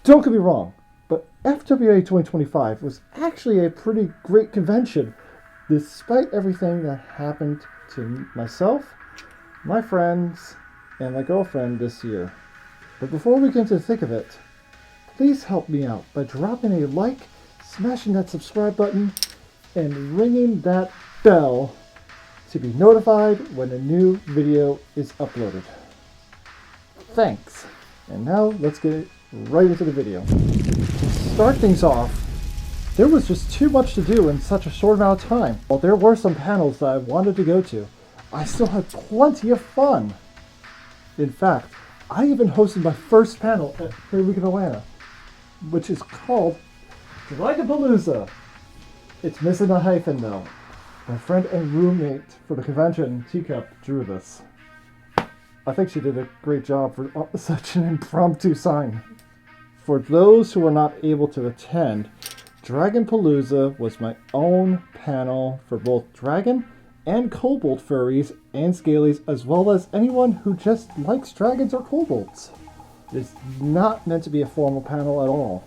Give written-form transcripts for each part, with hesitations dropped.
Don't get me wrong, but FWA 2025 was actually a pretty great convention, despite everything that happened to myself, my friends, and my girlfriend this year. But before we get into the thick of it, please help me out by dropping a like, smashing that subscribe button, and ringing that bell to be notified when a new video is uploaded. Thanks. And now let's get right into the video. To start things off, there was just too much to do in such a short amount of time. While there were some panels that I wanted to go to, I still had plenty of fun. In fact, I even hosted my first panel at Furry Weekend Atlanta, which is called Dracenfeather. It's missing a hyphen though. My friend and roommate for the convention, Teacup, drew this. I think she did a great job for such an impromptu sign. For those who were not able to attend, Dracenfeather was my own panel for both dragon and kobold furries and scalies, as well as anyone who just likes dragons or kobolds. It's not meant to be a formal panel at all,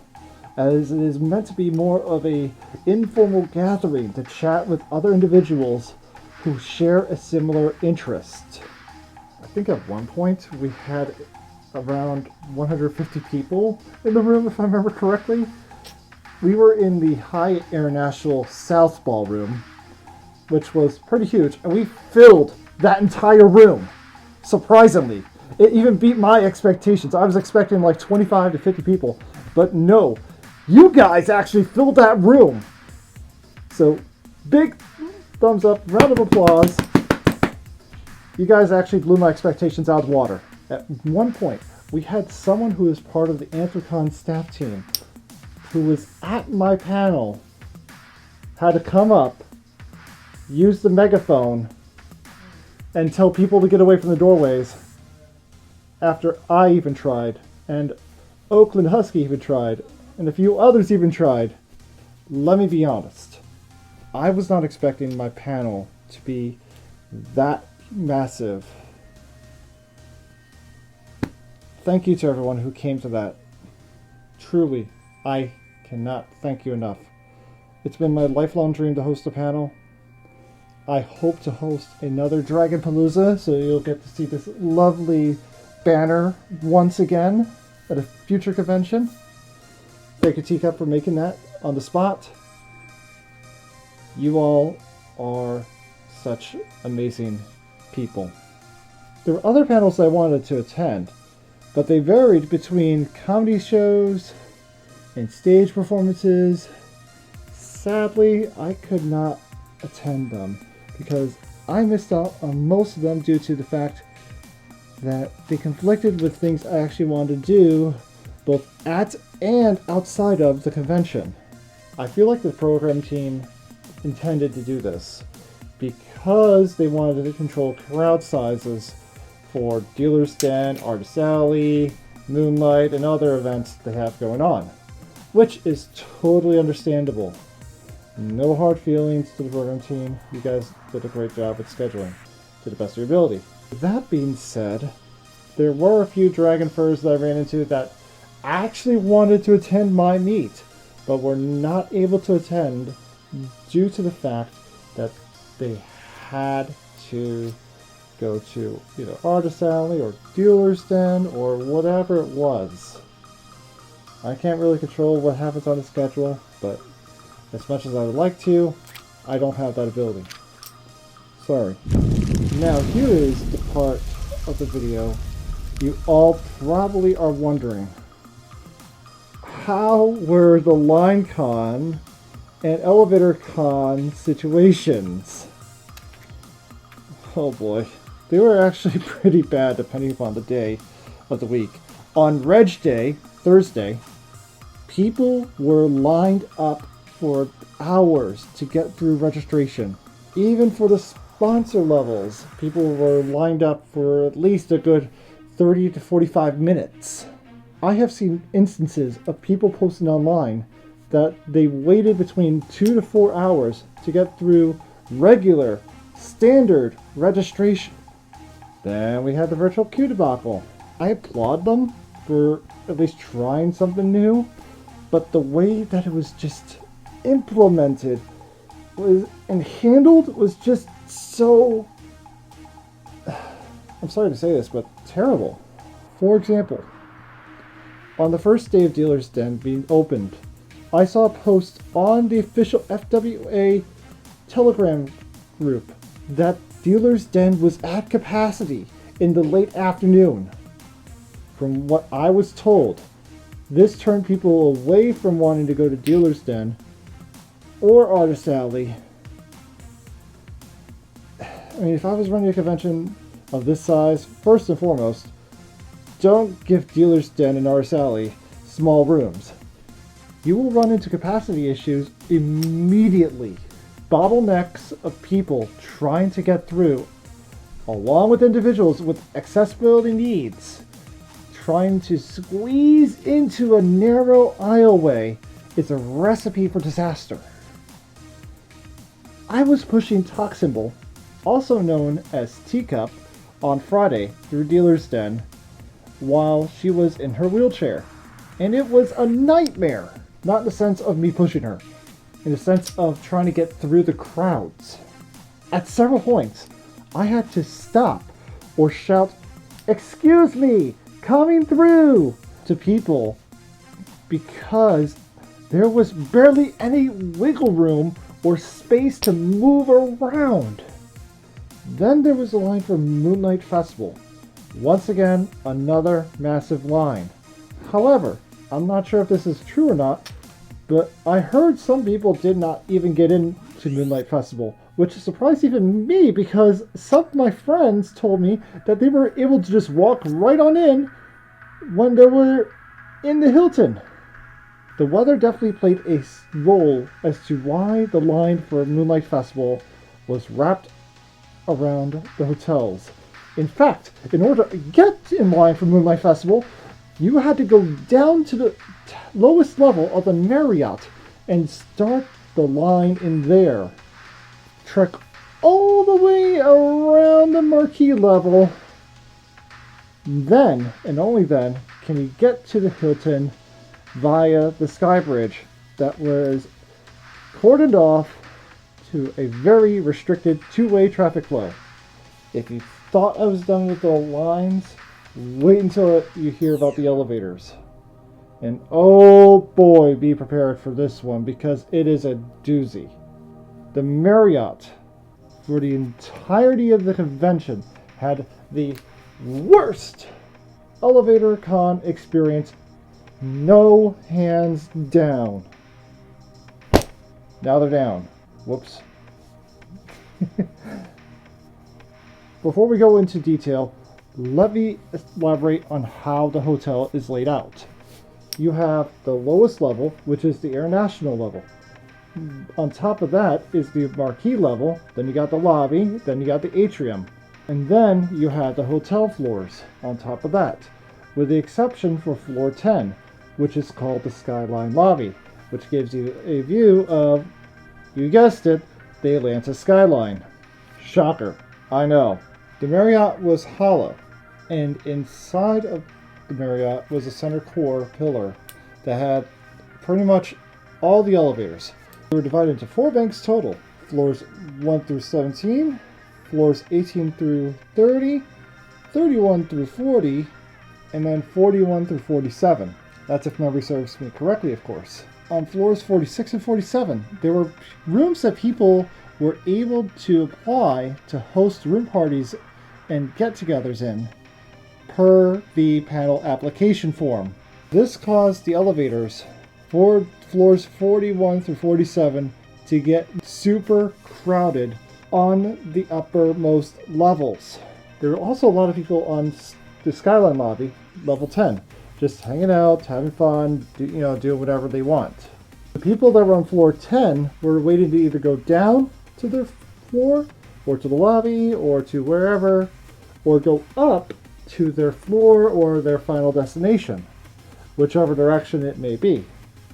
as it is meant to be more of a informal gathering to chat with other individuals who share a similar interest. I think at one point we had around 150 people in the room, if I remember correctly. We were in the High International South Ballroom, which was pretty huge, and we filled that entire room. Surprisingly, it even beat my expectations. I was expecting like 25 to 50 people, but no, you guys actually filled that room. So big thumbs up, round of applause. You guys actually blew my expectations out of the water. At one point, we had someone who was part of the Anthrocon staff team who was at my panel, had to come up, use the megaphone, and tell people to get away from the doorways after I even tried, and Oakland Husky even tried, and a few others even tried. Let me be honest, I was not expecting my panel to be that massive. Thank you to everyone who came to that. Truly, I cannot thank you enough. It's been my lifelong dream to host a panel. I hope to host another Dracenfeather, so you'll get to see this lovely banner once again at a future convention. Thank you, Teacup, for making that on the spot. You all are such amazing people. There were other panels I wanted to attend, but they varied between comedy shows and stage performances. Sadly, I could not attend them because I missed out on most of them due to the fact that they conflicted with things I actually wanted to do both at and outside of the convention. I feel like the program team intended to do this because they wanted to control crowd sizes for Dealer's Den, Artist Alley, Moonlight, and other events they have going on, which is totally understandable. No hard feelings to the program team. You guys did a great job with scheduling to the best of your ability. That being said, there were a few dragon furs that I ran into that actually wanted to attend my meet, but were not able to attend due to the fact that they had to go to either Artist Alley or Dealer's Den or whatever it was. I can't really control what happens on the schedule, but as much as I would like to, I don't have that ability. Sorry. Now here is the part of the video you all probably are wondering. How were the Line Con and Elevator Con situations? Oh boy. They were actually pretty bad depending upon the day of the week. On Reg Day, Thursday, people were lined up for hours to get through registration. Even for the sponsor levels, people were lined up for at least a good 30 to 45 minutes. I have seen instances of people posting online that they waited between 2 to 4 hours to get through regular, standard registration. Then we had the virtual queue debacle. I applaud them for at least trying something new, but the way that it was just implemented was and handled was just so, I'm sorry to say this, but terrible. For example, on the first day of Dealer's Den being opened, I saw a post on the official FWA Telegram group that Dealer's Den was at capacity in the late afternoon. From what I was told, this turned people away from wanting to go to Dealer's Den or Artist Alley. I mean, if I was running a convention of this size, first and foremost, don't give Dealer's Den and Artist Alley small rooms. You will run into capacity issues immediately. Bottlenecks of people trying to get through, along with individuals with accessibility needs, trying to squeeze into a narrow aisleway is a recipe for disaster. I was pushing Toxinball, also known as Teacup, on Friday through Dealer's Den while she was in her wheelchair, and it was a nightmare. Not in the sense of me pushing her, in the sense of trying to get through the crowds. At several points, I had to stop or shout, "Excuse me, coming through," to people because there was barely any wiggle room or space to move around. Then there was a line for Moonlight Festival. Once again, another massive line. However, I'm not sure if this is true or not, but I heard some people did not even get into Moonlight Festival, which surprised even me because some of my friends told me that they were able to just walk right on in when they were in the Hilton. The weather definitely played a role as to why the line for Moonlight Festival was wrapped around the hotels. In fact, in order to get in line for Moonlight Festival, you had to go down to the lowest level of the Marriott and start the line in there. Trek all the way around the marquee level. Then, and only then, can you get to the Hilton via the Sky Bridge that was cordoned off to a very restricted two-way traffic flow. If you thought I was done with the lines, wait until you hear about the elevators. And oh boy, be prepared for this one because it is a doozy. The Marriott, for the entirety of the convention, had the worst elevator con experience, no hands down. Now they're down. Whoops. Before we go into detail, let me elaborate on how the hotel is laid out. You have the lowest level, which is the international level. On top of that is the marquee level, then you got the lobby, then you got the atrium. And then you have the hotel floors on top of that, with the exception for floor 10, which is called the Skyline Lobby, which gives you a view of, you guessed it, the Atlanta skyline. Shocker, I know. The Marriott was hollow, and inside of the Marriott was a center core pillar that had pretty much all the elevators. They were divided into 4 banks total, floors 1 through 17, floors 18 through 30, 31 through 40, and then 41 through 47. That's if memory serves me correctly, of course. On floors 46 and 47, there were rooms that people were able to apply to host room parties and get-togethers in, per the panel application form. This caused the elevators for floors 41 through 47 to get super crowded on the uppermost levels. There were also a lot of people on the Skyline Lobby, level 10, just hanging out, having fun, doing whatever they want. The people that were on floor 10 were waiting to either go down to their floor, or to the lobby, or to wherever, or go up to their floor or their final destination, whichever direction it may be.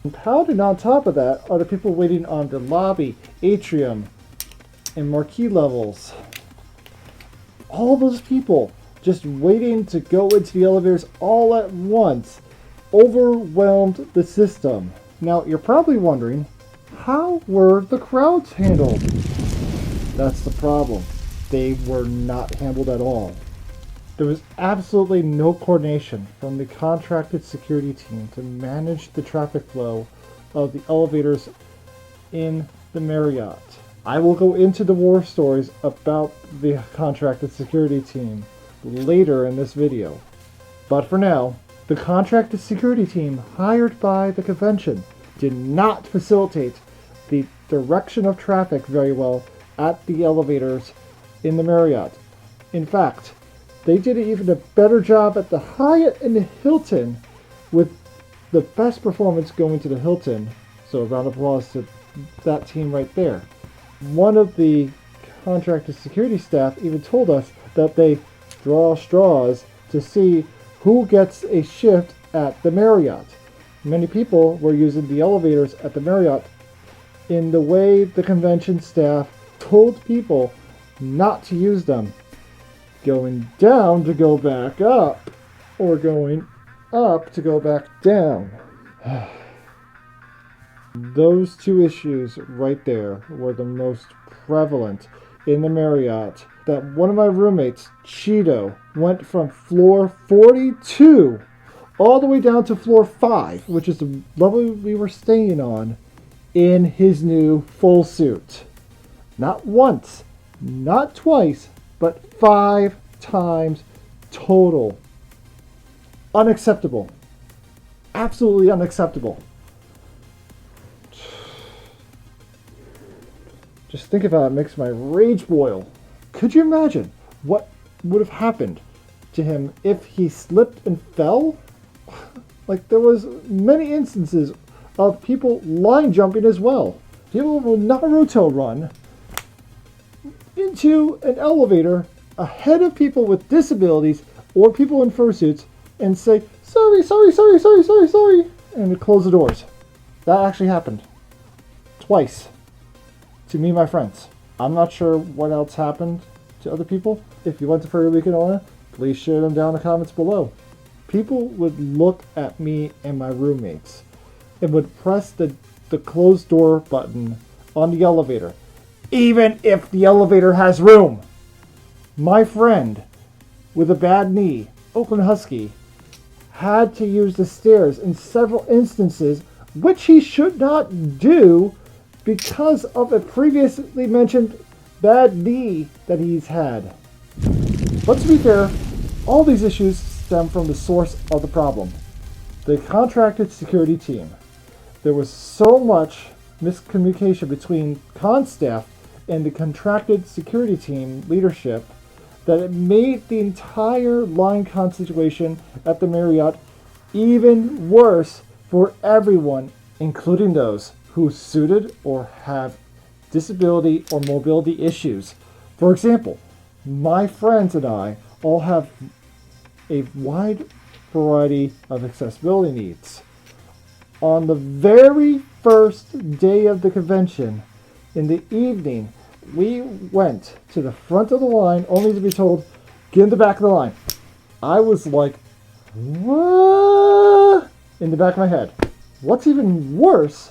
Compounded on top of that are the people waiting on the lobby, atrium, and marquee levels. All those people just waiting to go into the elevators all at once overwhelmed the system. Now, you're probably wondering, how were the crowds handled? That's the problem. They were not handled at all. There was absolutely no coordination from the contracted security team to manage the traffic flow of the elevators in the Marriott. I will go into the war stories about the contracted security team later in this video. But for now, the contracted security team hired by the convention did not facilitate the direction of traffic very well at the elevators in the Marriott. In fact, they did even a better job at the Hyatt and the Hilton, with the best performance going to the Hilton. So a round of applause to that team right there. One of the contracted security staff even told us that they draw straws to see who gets a shift at the Marriott. Many people were using the elevators at the Marriott in the way the convention staff told people not to use them. Going down to go back up, or going up to go back down. Those two issues right there were the most prevalent in the Marriott. That one of my roommates, Cheeto, went from floor 42 all the way down to floor 5, which is the level we were staying on, in his new full suit. Not once, not twice, but 5 times total. Unacceptable. Absolutely unacceptable. Just think about it, makes my rage boil. Could you imagine what would have happened to him if he slipped and fell? Like, there was many instances of people line jumping as well. People will Naruto run into an elevator ahead of people with disabilities or people in fursuits and say, sorry, and close the doors. That actually happened. Twice. To me and my friends. I'm not sure what else happened to other people. If you went to Furry Weekend Atlanta, please share them down in the comments below. People would look at me and my roommates and would press the closed door button on the elevator, even if the elevator has room. My friend with a bad knee, Oakland Husky, had to use the stairs in several instances, which he should not do because of a previously mentioned bad knee that he's had. But to be fair, all these issues stem from the source of the problem. The contracted security team. There was so much miscommunication between con staff and the contracted security team leadership that it made the entire line con situation at the Marriott even worse for everyone, including those who suited or have disability or mobility issues. For example, my friends and I all have a wide variety of accessibility needs. On the very first day of the convention, in the evening, we went to the front of the line only to be told, get in the back of the line. I was like, what? In the back of my head. What's even worse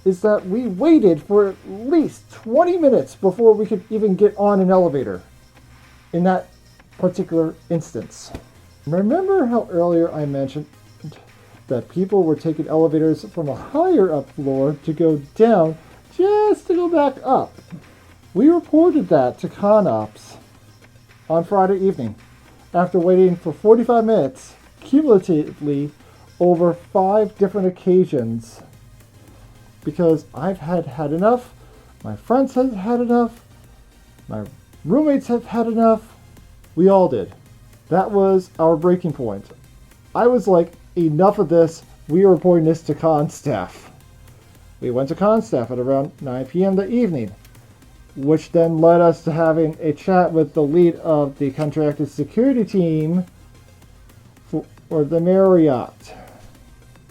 is that we waited for at least 20 minutes before we could even get on an elevator in that particular instance. Remember how earlier I mentioned that people were taking elevators from a higher up floor to go down just to go back up? We reported that to ConOps on Friday evening after waiting for 45 minutes cumulatively over 5 different occasions, because I've had enough, my friends have had enough, my roommates have had enough, we all did. That was our breaking point. I was like, enough of this, we are reporting this to con staff. We went to con staff at around 9 p.m. that evening, which then led us to having a chat with the lead of the contracted security team for the Marriott.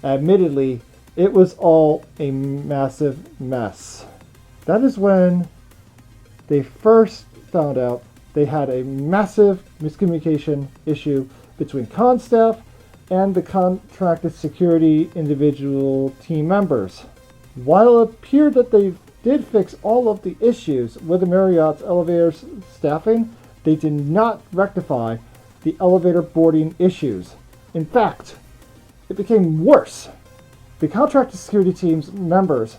Admittedly, it was all a massive mess. That is when they first found out they had a massive miscommunication issue between con staff and the contracted security individual team members. While it appeared that they did fix all of the issues with the Marriott's elevators staffing, they did not rectify the elevator boarding issues. In fact, it became worse. The contracted security team's members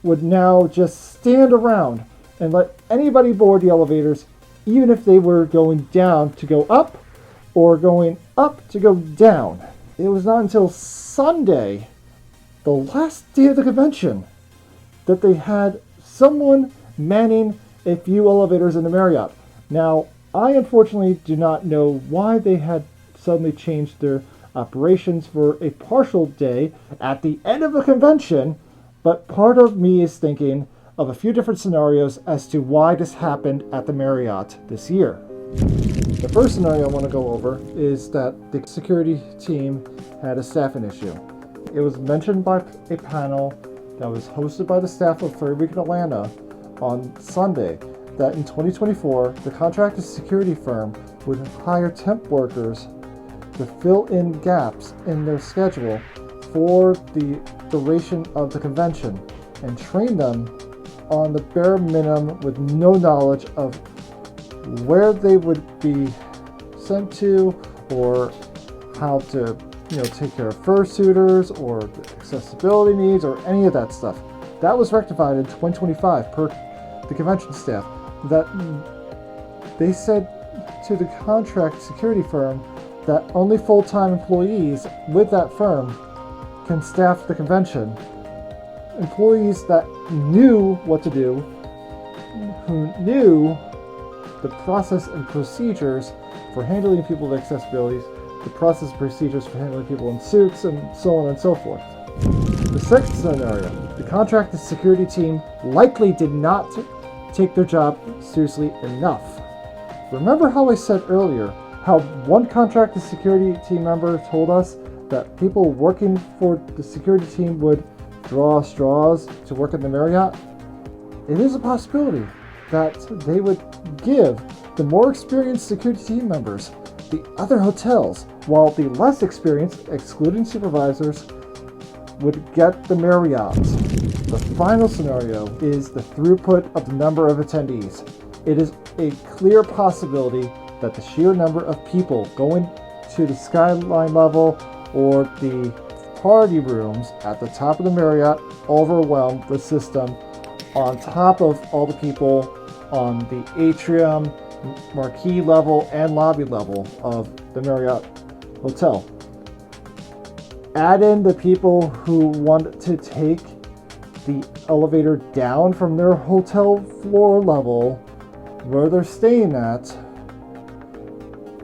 would now just stand around and let anybody board the elevators, even if they were going down to go up or going up to go down. It was not until Sunday, the last day of the convention, that they had someone manning a few elevators in the Marriott. Now, I unfortunately do not know why they had suddenly changed their operations for a partial day at the end of the convention, but part of me is thinking of a few different scenarios as to why this happened at the Marriott this year. The first scenario I want to go over is that the security team had a staffing issue. It was mentioned by a panel that was hosted by the staff of Furry Weekend Atlanta on Sunday that in 2024, the contracted security firm would hire temp workers to fill in gaps in their schedule for the duration of the convention and train them on the bare minimum with no knowledge of where they would be sent to or how to take care of fursuiters or accessibility needs or any of that stuff. That was rectified in 2025 per the convention staff, that they said to the contract security firm that only full-time employees with that firm can staff the convention. Employees that knew what to do, who knew the process and procedures for handling people with accessibilities, the process and procedures for handling people in suits, and so on and so forth. The second scenario, the contracted security team likely did not take their job seriously enough. Remember how I said earlier how one contracted security team member told us that people working for the security team would draw straws to work in the Marriott? It is a possibility that they would give the more experienced security team members the other hotels, while the less experienced, excluding supervisors, would get the Marriott. The final scenario is the throughput of the number of attendees. It is a clear possibility that the sheer number of people going to the skyline level or the party rooms at the top of the Marriott overwhelmed the system, on top of all the people on the atrium, marquee level, and lobby level of the Marriott Hotel. Add in the people who want to take the elevator down from their hotel floor level where they're staying at,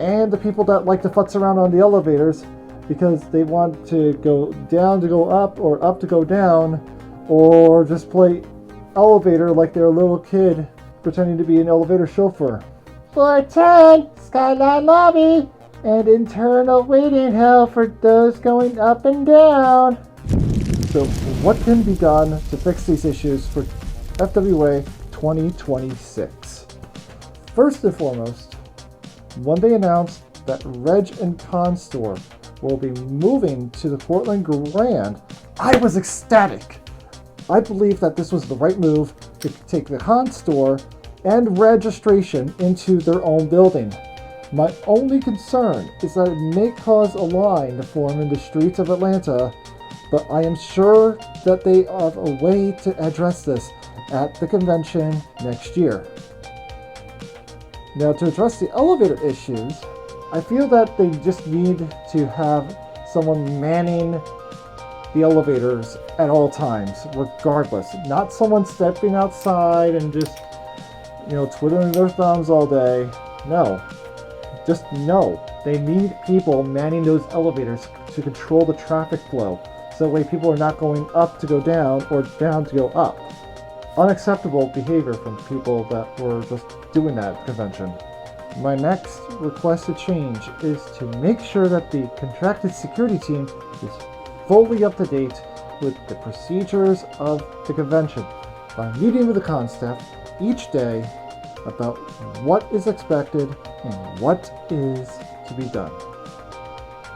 and the people that like to futz around on the elevators because they want to go down to go up or up to go down, or just play elevator like they're a little kid pretending to be an elevator chauffeur. Floor 10, skyline lobby, and internal waiting hall for those going up and down. So what can be done to fix these issues for FWA 2026? First and foremost, when they announced that Reg and Con Store will be moving to the Portland Grand, I was ecstatic. I believe that this was the right move to take the Con Store and registration into their own building. My only concern is that it may cause a line to form in the streets of Atlanta, but I am sure that they have a way to address this at the convention next year. Now, to address the elevator issues, I feel that they just need to have someone manning the elevators at all times, regardless. Not someone stepping outside and just, twiddling their thumbs all day. No. They need people manning those elevators to control the traffic flow, so that way people are not going up to go down or down to go up. Unacceptable behavior from people that were just doing that at the convention. My next requested change is to make sure that the contracted security team is fully up to date with the procedures of the convention by meeting with the con staff each day about what is expected and what is to be done.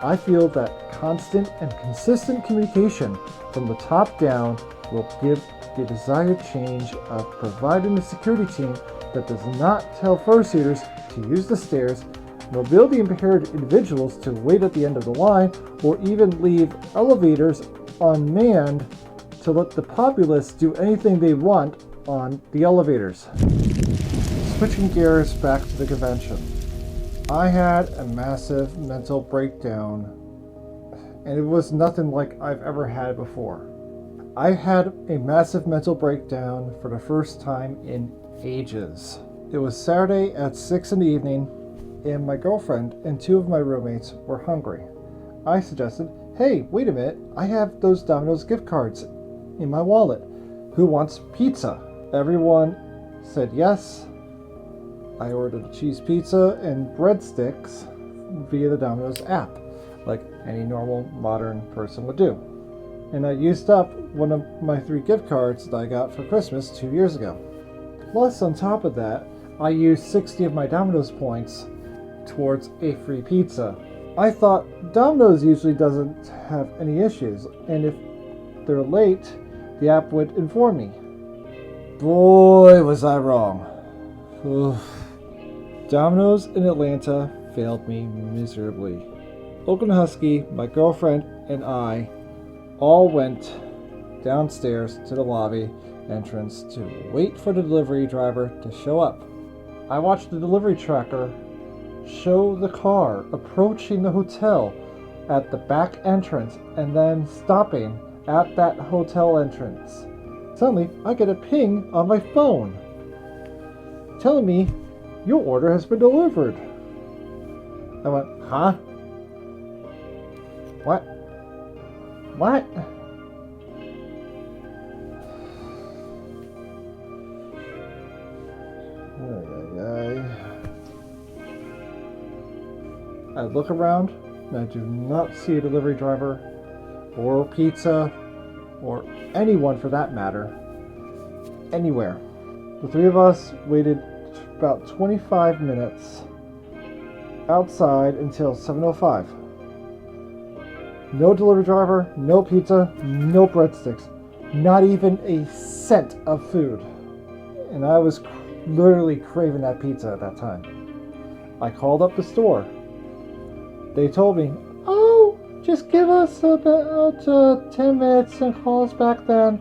I feel that constant and consistent communication from the top down will give the desired change of providing a security team that does not tell fursuiters to use the stairs, mobility impaired individuals to wait at the end of the line, or even leave elevators unmanned to let the populace do anything they want on the elevators. Switching gears back to the convention. I had a massive mental breakdown, and it was nothing like I've ever had before. I had a massive mental breakdown for the first time in ages. It was Saturday at 6 in the evening, and my girlfriend and 2 of my roommates were hungry. I suggested, hey, wait a minute, I have those Domino's gift cards in my wallet. Who wants pizza? Everyone said yes. I ordered a cheese pizza and breadsticks via the Domino's app, like any normal modern person would do. And I used up one of my 3 gift cards that I got for Christmas 2 years ago. Plus, on top of that, I used 60 of my Domino's points towards a free pizza. I thought Domino's usually doesn't have any issues, and if they're late, the app would inform me. Boy, was I wrong. Oof. Domino's in Atlanta failed me miserably. Oakland Husky, my girlfriend, and I all went downstairs to the lobby entrance to wait for the delivery driver to show up. I watched the delivery tracker show the car approaching the hotel at the back entrance and then stopping at that hotel entrance. Suddenly, I get a ping on my phone telling me, your order has been delivered. I went, huh? What? What? I look around and I do not see a delivery driver or pizza or anyone for that matter anywhere. The 3 of us waited about 25 minutes outside until 7:05. No delivery driver, no pizza, no breadsticks, not even a cent of food. And I was literally craving that pizza at that time. I called up the store. They told me, oh, just give us about 10 minutes and call us back then.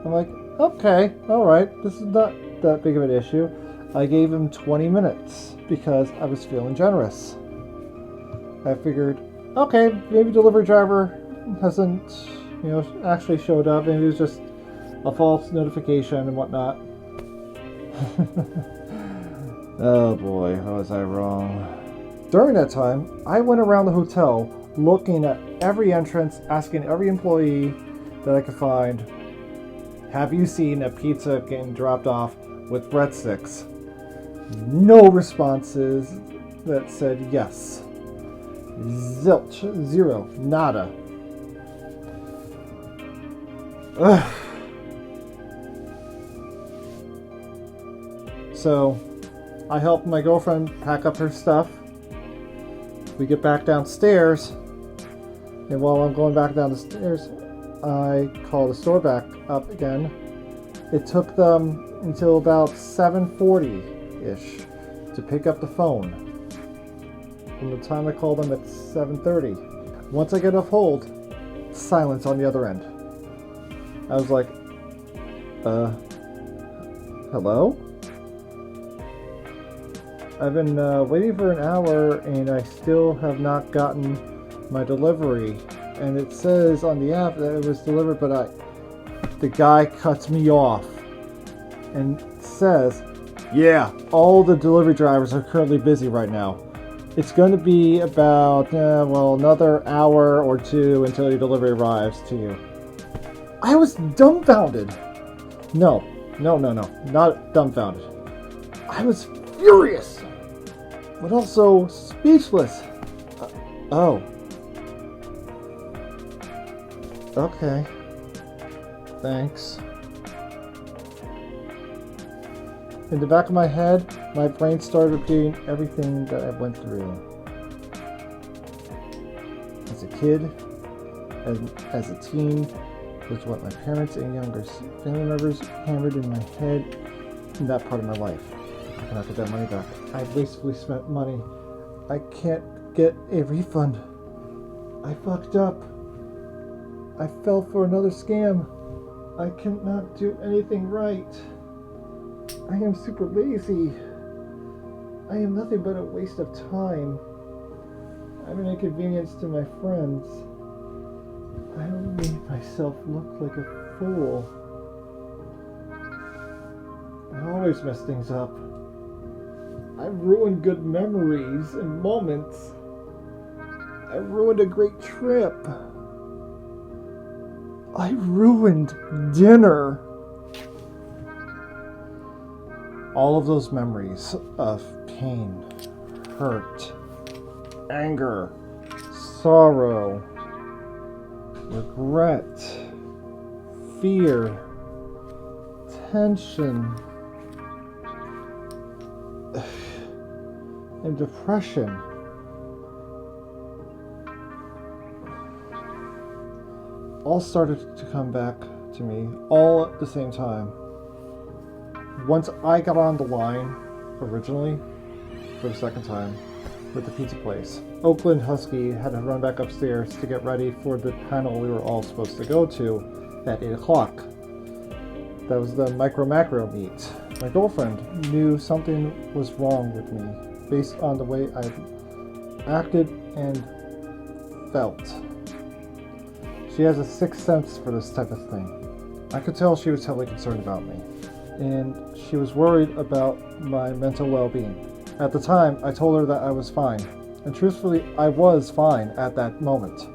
I'm like, okay, alright, this is not that big of an issue. I gave him 20 minutes because I was feeling generous. I figured, okay, maybe delivery driver hasn't, actually showed up. Maybe it was just a false notification and whatnot. Oh boy, how was I wrong. During that time, I went around the hotel looking at every entrance, asking every employee that I could find, have you seen a pizza getting dropped off with breadsticks? No responses that said yes. Zilch, zero, nada. Ugh. So, I helped my girlfriend pack up her stuff. We get back downstairs, and while I'm going back down the stairs, I call the store back up again. It took them until about 7:40-ish to pick up the phone. From the time I called them at 7:30. Once I get off hold, silence on the other end. I was like, hello? I've been waiting for an hour and I still have not gotten my delivery. And it says on the app that it was delivered, but the guy cuts me off and says, yeah, all the delivery drivers are currently busy right now. It's going to be about, another hour or 2 until your delivery arrives to you. I was dumbfounded. No, not dumbfounded. I was furious, but also speechless. Oh. Okay. Thanks. In the back of my head, my brain started repeating everything that I went through. kid, as a teen, was what my parents and younger family members hammered in my head in that part of my life. I cannot get that money back. I wastefully spent money. I can't get a refund. I fucked up. I fell for another scam. I cannot do anything right. I am super lazy. I am nothing but a waste of time. I'm an inconvenience to my friends. I made myself look like a fool. I always mess things up. I ruined good memories and moments. I ruined a great trip. I ruined dinner. All of those memories of pain, hurt, anger, sorrow, regret, fear, tension, and depression. All started to come back to me all at the same time. Once I got on the line, originally, for the second time, with the pizza place, Oakland Husky had to run back upstairs to get ready for the panel we were all supposed to go to at 8 o'clock. That was the micro-macro meet. My girlfriend knew something was wrong with me based on the way I acted and felt. She has a sixth sense for this type of thing. I could tell she was heavily concerned about me, and she was worried about my mental well-being. At the time, I told her that I was fine, and truthfully, I was fine at that moment.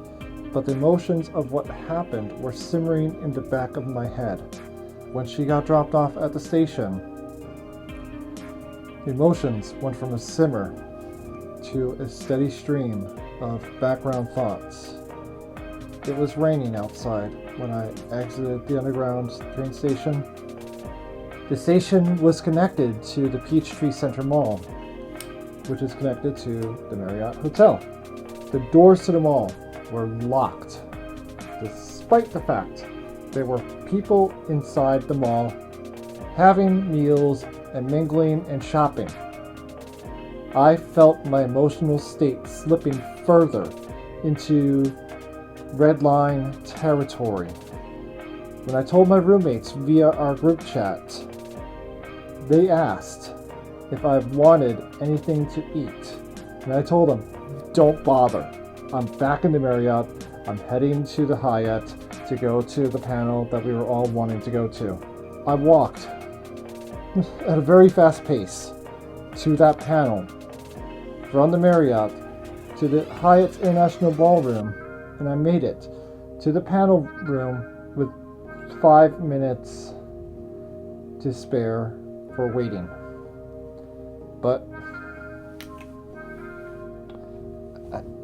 But the emotions of what happened were simmering in the back of my head. When she got dropped off at the station, the emotions went from a simmer to a steady stream of background thoughts. It was raining outside when I exited the underground train station. The station was connected to the Peachtree Center Mall, which is connected to the Marriott Hotel. The doors to the mall were locked, despite the fact there were people inside the mall having meals and mingling and shopping. I felt my emotional state slipping further into red line territory. When I told my roommates via our group chat, they asked if I wanted anything to eat, and I told them, don't bother. I'm back in the Marriott. I'm heading to the Hyatt to go to the panel that we were all wanting to go to. I walked at a very fast pace to that panel from the Marriott to the Hyatt International Ballroom, and I made it to the panel room with 5 minutes to spare for waiting. But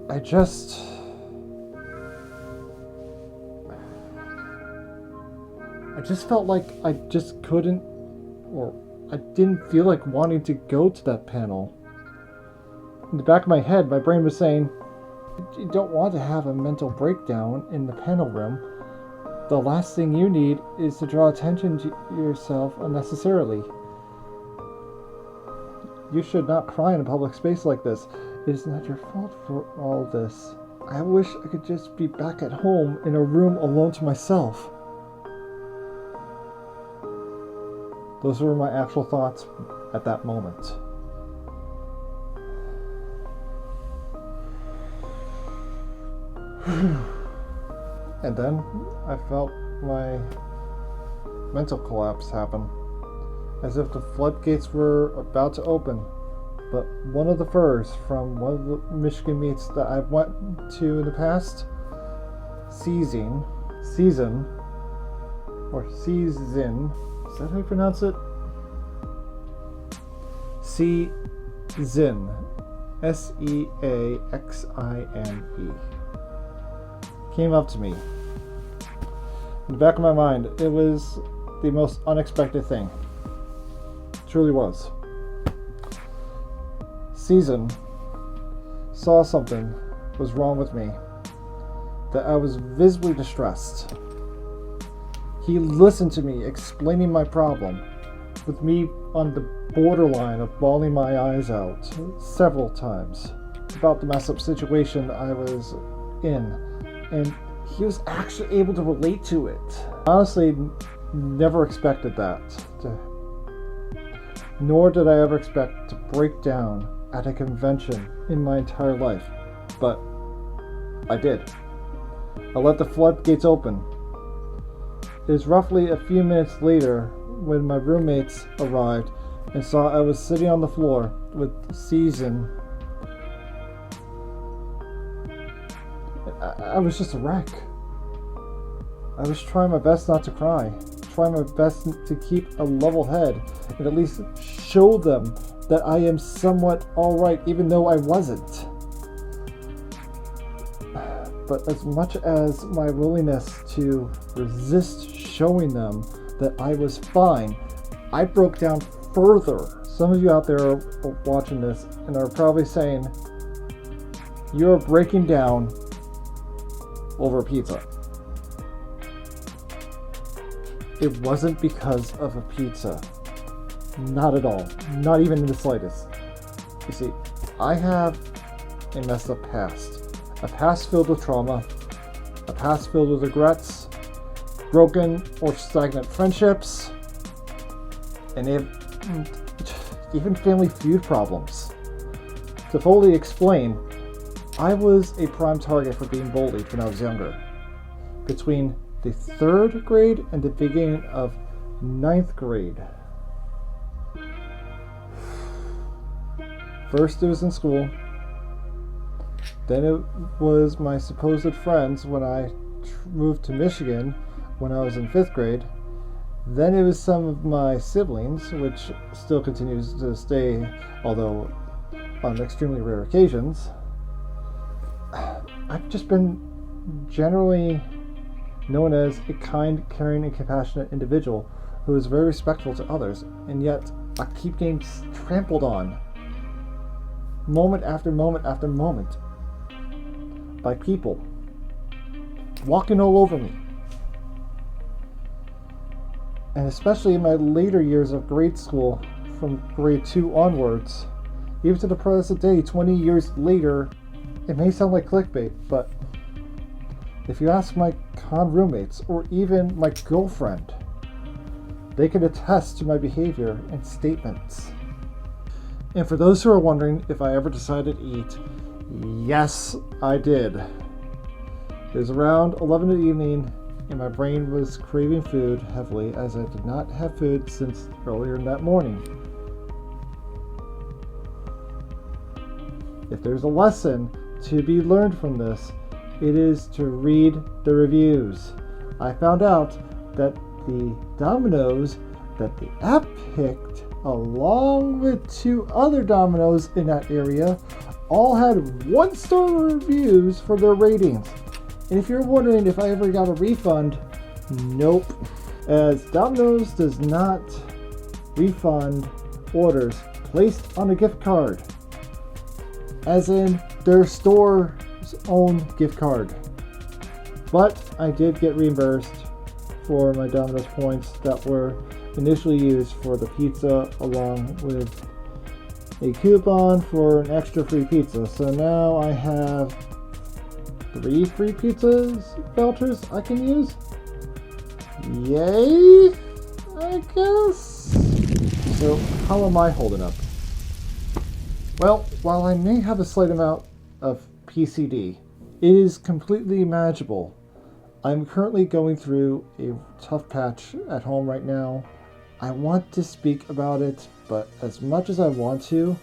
I just felt like I just couldn't, or I didn't feel like wanting to go to that panel. In the back of my head, my brain was saying, you don't want to have a mental breakdown in the panel room. The last thing you need is to draw attention to yourself unnecessarily. You should not cry in a public space like this. It is not your fault for all this. I wish I could just be back at home in a room alone to myself. Those were my actual thoughts at that moment. And then I felt my mental collapse happen, as if the floodgates were about to open. But one of the furs from one of the Michigan meets that I went to in the past, season, is that how you pronounce it? Seaxine, Seaxine, came up to me. In the back of my mind, it was the most unexpected thing. It truly was. Season saw something was wrong with me that I was visibly distressed. He listened to me explaining my problem, with me on the borderline of bawling my eyes out several times about the messed up situation I was in, and he was actually able to relate to it. Honestly, never expected that. Nor did I ever expect to break down at a convention in my entire life, but I did. I let the floodgates open. It was roughly a few minutes later when my roommates arrived and saw I was sitting on the floor with Season. I was just a wreck. I was trying my best not to cry, trying my best to keep a level head and at least show them that I am somewhat alright even though I wasn't. But as much as my willingness to resist showing them that I was fine, I broke down further. Some of you out there are watching this and are probably saying, you're breaking down over pizza. It wasn't because of a pizza. Not at all. Not even in the slightest. You see, I have a messed up past. A past filled with trauma. A past filled with regrets. Broken or stagnant friendships. And even family feud problems. To fully explain, I was a prime target for being bullied when I was younger. Between the 3rd grade and the beginning of 9th grade. First it was in school. Then it was my supposed friends when I moved to Michigan when I was in 5th grade. Then it was some of my siblings, which still continues to stay, although on extremely rare occasions. I've just been generally known as a kind, caring, and compassionate individual who is very respectful to others, and yet I keep getting trampled on moment after moment after moment by people walking all over me. And especially in my later years of grade school, from grade 2 onwards, even to the present day, 20 years later, it may sound like clickbait, but if you ask my con roommates, or even my girlfriend, they can attest to my behavior and statements. And for those who are wondering if I ever decided to eat, yes, I did. It was around 11 in the evening, and my brain was craving food heavily as I did not have food since earlier in that morning. If there's a lesson to be learned from this, it is to read the reviews. I found out that the Dominoes that the app picked, along with 2 other Dominoes in that area, all had 1-star reviews for their ratings. And if you're wondering if I ever got a refund, nope. As Domino's does not refund orders placed on a gift card, as in their store's own gift card. But I did get reimbursed for my Domino's points that were initially used for the pizza, along with a coupon for an extra free pizza. So now I have 3 free pizzas vouchers I can use. Yay, I guess. So how am I holding up? Well, while I may have a slight amount of PCD, it is completely manageable. I'm currently going through a tough patch at home right now. I want to speak about it, but as much as I want to,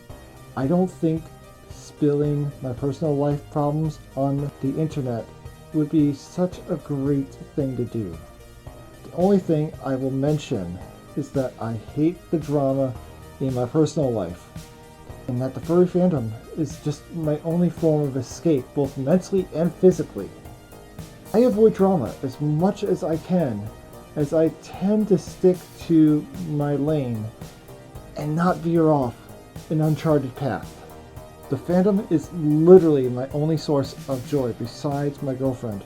I don't think spilling my personal life problems on the internet would be such a great thing to do. The only thing I will mention is that I hate the drama in my personal life, and that the furry fandom is just my only form of escape, both mentally and physically. I avoid drama as much as I can, as I tend to stick to my lane and not veer off an uncharted path. The fandom is literally my only source of joy besides my girlfriend,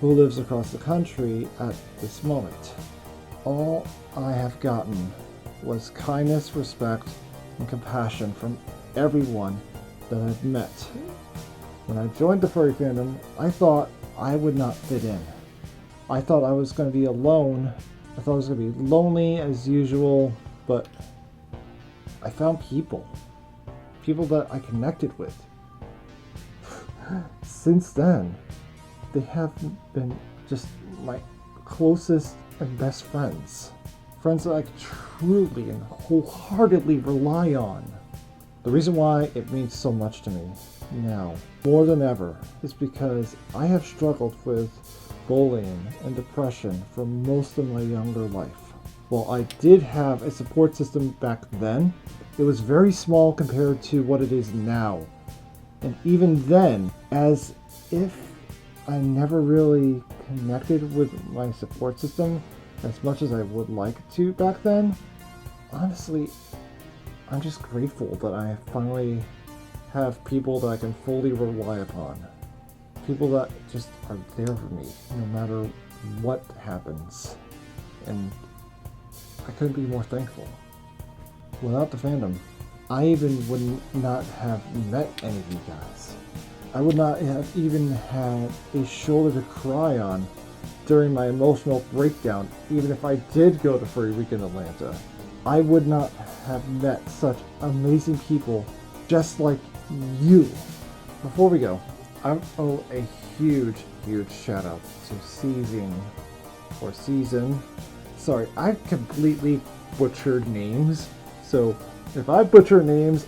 who lives across the country at this moment. All I have gotten was kindness, respect, and compassion from everyone that I've met. When I joined the furry fandom, I thought I would not fit in. I thought I was going to be alone. I thought I was going to be lonely as usual, but I found people that I connected with. Since then, they have been just my closest and best friends. Friends that I truly and wholeheartedly rely on. The reason why it means so much to me now, more than ever, is because I have struggled with bullying and depression for most of my younger life. While I did have a support system back then, it was very small compared to what it is now. And even then, as if I never really connected with my support system as much as I would like to back then, honestly, I'm just grateful that I finally have people that I can fully rely upon. People that just are there for me, no matter what happens. And I couldn't be more thankful. Without the fandom, I even would not have met any of you guys. I would not have even had a shoulder to cry on during my emotional breakdown, even if I did go to Furry Weekend Atlanta. I would not have met such amazing people just like you. Before we go, I owe a huge shout out to Season. Sorry, I completely butchered names, so if I butcher names,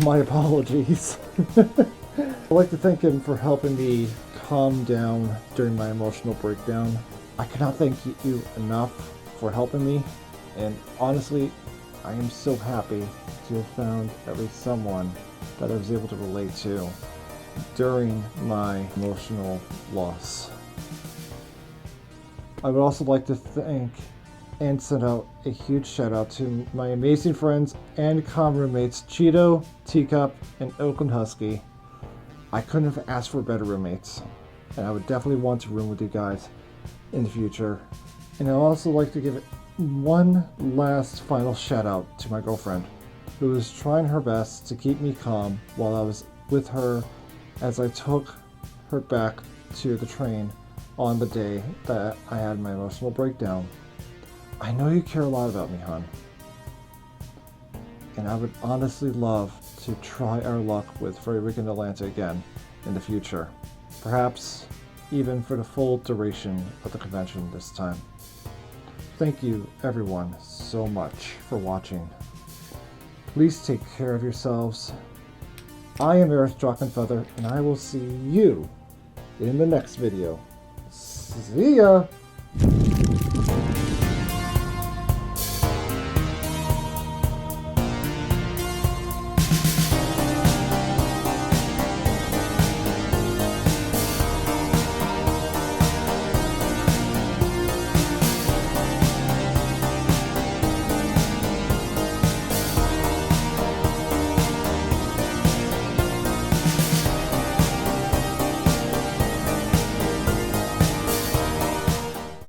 my apologies. I'd like to thank him for helping me calm down during my emotional breakdown. I cannot thank you enough for helping me, and honestly, I am so happy to have found at least someone that I was able to relate to during my emotional loss. I would also like to thank and send out a huge shout out to my amazing friends and comm roommates Cheeto, Teacup, and Oakland Husky. I couldn't have asked for better roommates, and I would definitely want to room with you guys in the future. And I'd also like to give one last final shout out to my girlfriend, who was trying her best to keep me calm while I was with her as I took her back to the train on the day that I had my emotional breakdown. I know you care a lot about me, hon. And I would honestly love to try our luck with Furry Weekend Atlanta again in the future. Perhaps even for the full duration of the convention this time. Thank you, everyone, so much for watching. Please take care of yourselves. I am Aerith Dracenfeather, and I will see you in the next video. See ya!